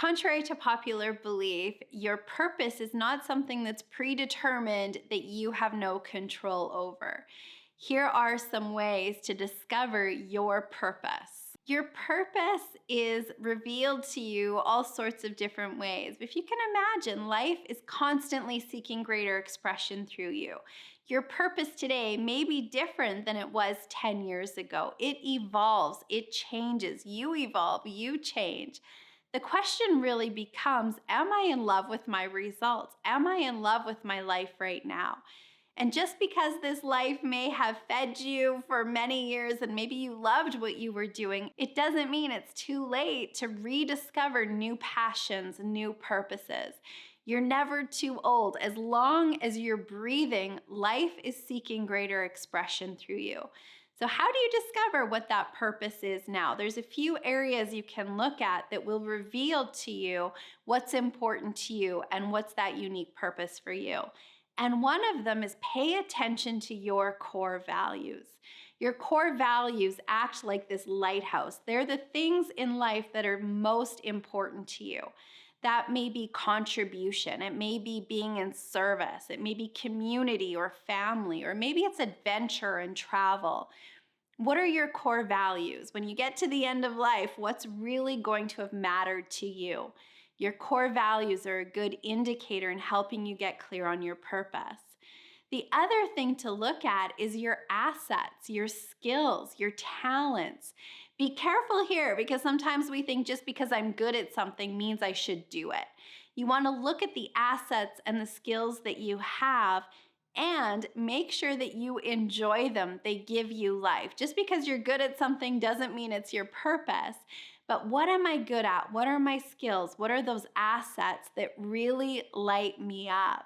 Contrary to popular belief, your purpose is not something that's predetermined that you have no control over. Here are some ways to discover your purpose. Your purpose is revealed to you all sorts of different ways. If you can imagine, life is constantly seeking greater expression through you. Your purpose today may be different than it was 10 years ago. It evolves, it changes. You evolve, you change. The question really becomes, am I in love with my results? Am I in love with my life right now? And just because this life may have fed you for many years and maybe you loved what you were doing, it doesn't mean it's too late to rediscover new passions, new purposes. You're never too old. As long as you're breathing, life is seeking greater expression through you. So how do you discover what that purpose is now? There's a few areas you can look at that will reveal to you what's important to you and what's that unique purpose for you. And one of them is pay attention to your core values. Your core values act like this lighthouse. They're the things in life that are most important to you. That may be contribution, it may be being in service, it may be community or family, or maybe it's adventure and travel. What are your core values? When you get to the end of life, what's really going to have mattered to you? Your core values are a good indicator in helping you get clear on your purpose. The other thing to look at is your assets, your skills, your talents. Be careful here because sometimes we think just because I'm good at something means I should do it. You want to look at the assets and the skills that you have and make sure that you enjoy them. They give you life. Just because you're good at something doesn't mean it's your purpose. But what am I good at? What are my skills? What are those assets that really light me up?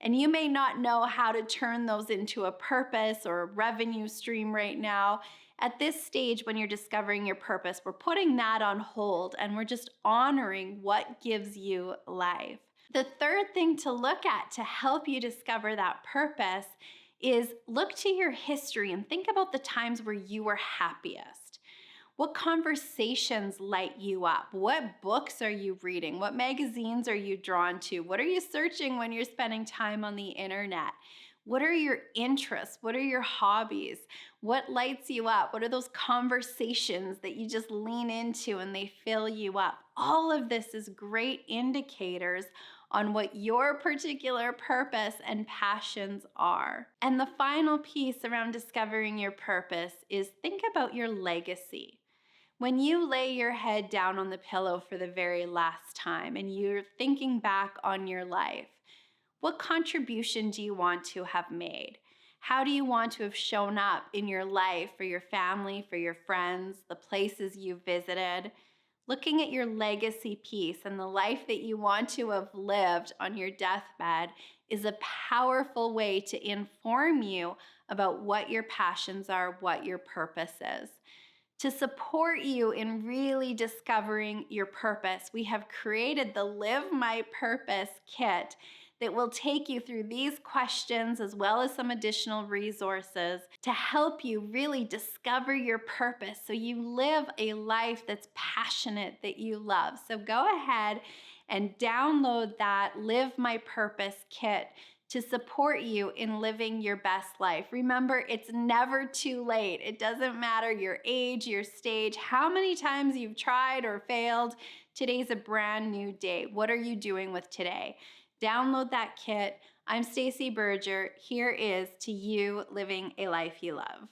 And you may not know how to turn those into a purpose or a revenue stream right now. At this stage, when you're discovering your purpose, we're putting that on hold and we're just honoring what gives you life. The third thing to look at to help you discover that purpose is look to your history and think about the times where you were happiest. What conversations light you up? What books are you reading? What magazines are you drawn to? What are you searching when you're spending time on the internet? What are your interests? What are your hobbies? What lights you up? What are those conversations that you just lean into and they fill you up? All of this is great indicators on what your particular purpose and passions are. And the final piece around discovering your purpose is think about your legacy. When you lay your head down on the pillow for the very last time and you're thinking back on your life, what contribution do you want to have made? How do you want to have shown up in your life for your family, for your friends, the places you visited? Looking at your legacy piece and the life that you want to have lived on your deathbed is a powerful way to inform you about what your passions are, what your purpose is. To support you in really discovering your purpose, we have created the Live My Purpose kit that will take you through these questions as well as some additional resources to help you really discover your purpose so you live a life that's passionate, that you love. So go ahead and download that Live My Purpose kit to support you in living your best life. Remember, it's never too late. It doesn't matter your age, your stage, how many times you've tried or failed. Today's a brand new day. What are you doing with today? Download that kit. I'm Stacey Berger. Here is to you living a life you love.